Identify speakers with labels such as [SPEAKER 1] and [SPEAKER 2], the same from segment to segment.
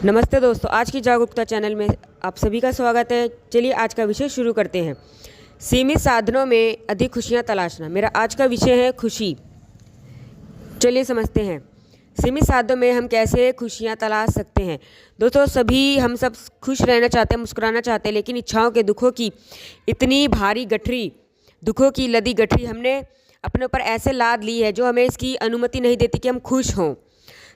[SPEAKER 1] नमस्ते दोस्तों, आज की जागरूकता चैनल में आप सभी का स्वागत है। चलिए आज का विषय शुरू करते हैं। सीमित साधनों में अधिक खुशियाँ तलाशना। मेरा आज का विषय है खुशी। चलिए समझते हैं सीमित साधनों में हम कैसे खुशियाँ तलाश सकते हैं। दोस्तों हम सब खुश रहना चाहते हैं, मुस्कुराना चाहते हैं, लेकिन इच्छाओं के दुखों की इतनी भारी गठरी, दुखों की लदी गठरी हमने अपने ऊपर ऐसे लाद ली है जो हमें इसकी अनुमति नहीं देती कि हम खुश हों।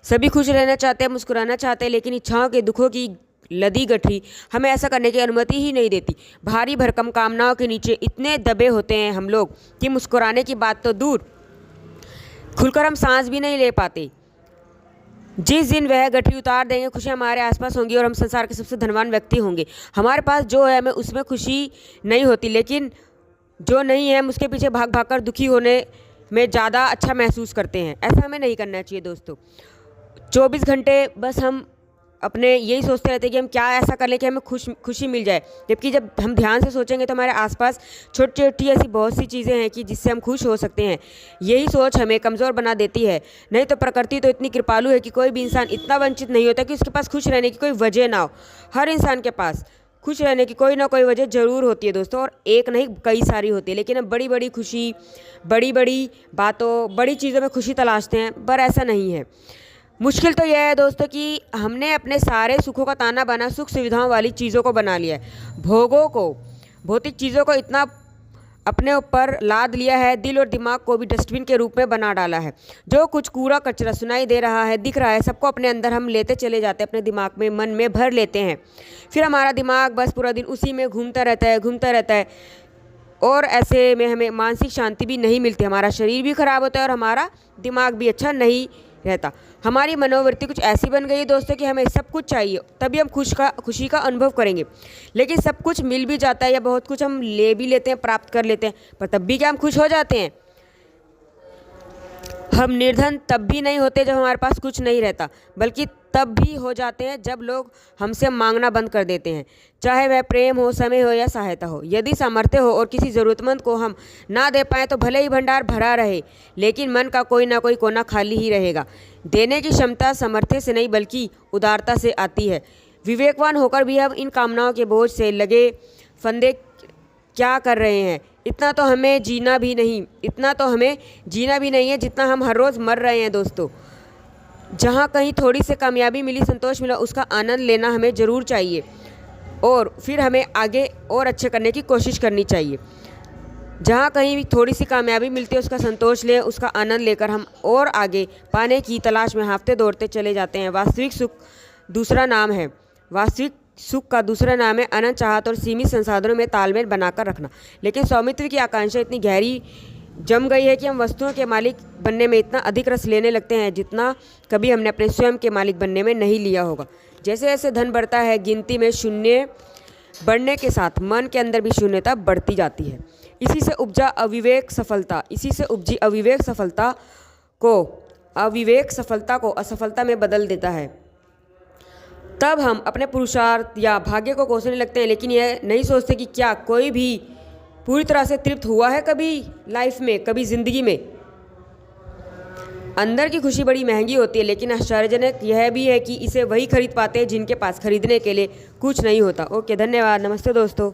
[SPEAKER 1] सभी खुश रहना चाहते हैं, मुस्कुराना चाहते हैं, लेकिन इच्छाओं के दुखों की लदी गठरी हमें ऐसा करने की अनुमति ही नहीं देती। भारी भरकम कामनाओं के नीचे इतने दबे होते हैं हम लोग कि मुस्कुराने की बात तो दूर, खुलकर हम सांस भी नहीं ले पाते। जिस दिन वह गठरी उतार देंगे, खुशी हमारे आसपास होंगी और हम संसार के सबसे धनवान व्यक्ति होंगे। हमारे पास जो है हमें उसमें खुशी नहीं होती, लेकिन जो नहीं है हम उसके पीछे भाग भाग कर दुखी होने में ज़्यादा अच्छा महसूस करते हैं। ऐसा हमें नहीं करना चाहिए दोस्तों। 24 घंटे बस हम अपने यही सोचते रहते हैं कि हम क्या ऐसा कर लें कि हमें खुशी मिल जाए, जबकि जब हम ध्यान से सोचेंगे तो हमारे आसपास छोटी छोटी ऐसी बहुत सी चीज़ें हैं कि जिससे हम खुश हो सकते हैं। यही सोच हमें कमज़ोर बना देती है। नहीं तो प्रकृति तो इतनी कृपालु है कि कोई भी इंसान इतना वंचित नहीं होता कि उसके पास खुश रहने की कोई वजह ना हो। हर इंसान के पास खुश रहने की कोई ना कोई वजह ज़रूर होती है दोस्तों, और एक नहीं कई सारी होती है। लेकिन हम बड़ी बड़ी खुशी, बड़ी बड़ी बातों, बड़ी चीज़ों में खुशी तलाशते हैं, पर ऐसा नहीं है। मुश्किल तो यह है दोस्तों कि हमने अपने सारे सुखों का ताना बाना सुख सुविधाओं वाली चीज़ों को बना लिया है। भौतिक चीज़ों को इतना अपने ऊपर लाद लिया है, दिल और दिमाग को भी डस्टबिन के रूप में बना डाला है। जो कुछ कूड़ा कचरा सुनाई दे रहा है, दिख रहा है, सबको अपने अंदर हम लेते चले जाते हैं, अपने दिमाग में, मन में भर लेते हैं। फिर हमारा दिमाग बस पूरा दिन उसी में घूमता रहता है, और ऐसे में हमें मानसिक शांति भी नहीं मिलती। हमारा शरीर भी खराब होता है और हमारा दिमाग भी अच्छा नहीं रहता। हमारी मनोवृत्ति कुछ ऐसी बन गई है दोस्तों कि हमें सब कुछ चाहिए, तभी हम खुशी का अनुभव करेंगे। लेकिन सब कुछ मिल भी जाता है या बहुत कुछ हम ले भी लेते हैं, प्राप्त कर लेते हैं, पर तब भी क्या हम खुश हो जाते हैं? हम निर्धन तब भी नहीं होते जब हमारे पास कुछ नहीं रहता, बल्कि तब भी हो जाते हैं जब लोग हमसे मांगना बंद कर देते हैं। चाहे वह प्रेम हो, समय हो या सहायता हो। यदि सामर्थ्य हो और किसी ज़रूरतमंद को हम ना दे पाएँ तो भले ही भंडार भरा रहे, लेकिन मन का कोई ना कोई कोना खाली ही रहेगा। देने की क्षमता सामर्थ्य से नहीं बल्कि उदारता से आती है। विवेकवान होकर भी हम इन कामनाओं के बोझ से लगे फंदे क्या कर रहे हैं? इतना तो हमें जीना भी नहीं है जितना हम हर रोज़ मर रहे हैं दोस्तों। जहाँ कहीं थोड़ी सी कामयाबी मिली, संतोष मिला, उसका आनंद लेना हमें ज़रूर चाहिए, और फिर हमें आगे और अच्छे करने की कोशिश करनी चाहिए। जहाँ कहीं भी थोड़ी सी कामयाबी मिलती है, उसका संतोष लें, उसका आनंद लेकर हम और आगे पाने की तलाश में हाँफते दौड़ते चले जाते हैं। वास्तविक सुख का दूसरा नाम है अनंत चाहत और सीमित संसाधनों में तालमेल बनाकर रखना। लेकिन स्वामित्व की आकांक्षा इतनी गहरी जम गई है कि हम वस्तुओं के मालिक बनने में इतना अधिक रस लेने लगते हैं जितना कभी हमने अपने स्वयं के मालिक बनने में नहीं लिया होगा। जैसे जैसे धन बढ़ता है, गिनती में शून्य बढ़ने के साथ मन के अंदर भी शून्यता बढ़ती जाती है। इसी से उपजी अविवेक सफलता को असफलता में बदल देता है। तब हम अपने पुरुषार्थ या भाग्य को कोसने लगते हैं, लेकिन यह नहीं सोचते कि क्या कोई भी पूरी तरह से तृप्त हुआ है कभी लाइफ में, कभी ज़िंदगी में। अंदर की खुशी बड़ी महंगी होती है, लेकिन आश्चर्यजनक यह भी है कि इसे वही खरीद पाते हैं जिनके पास खरीदने के लिए कुछ नहीं होता। ओके, धन्यवाद, नमस्ते दोस्तों।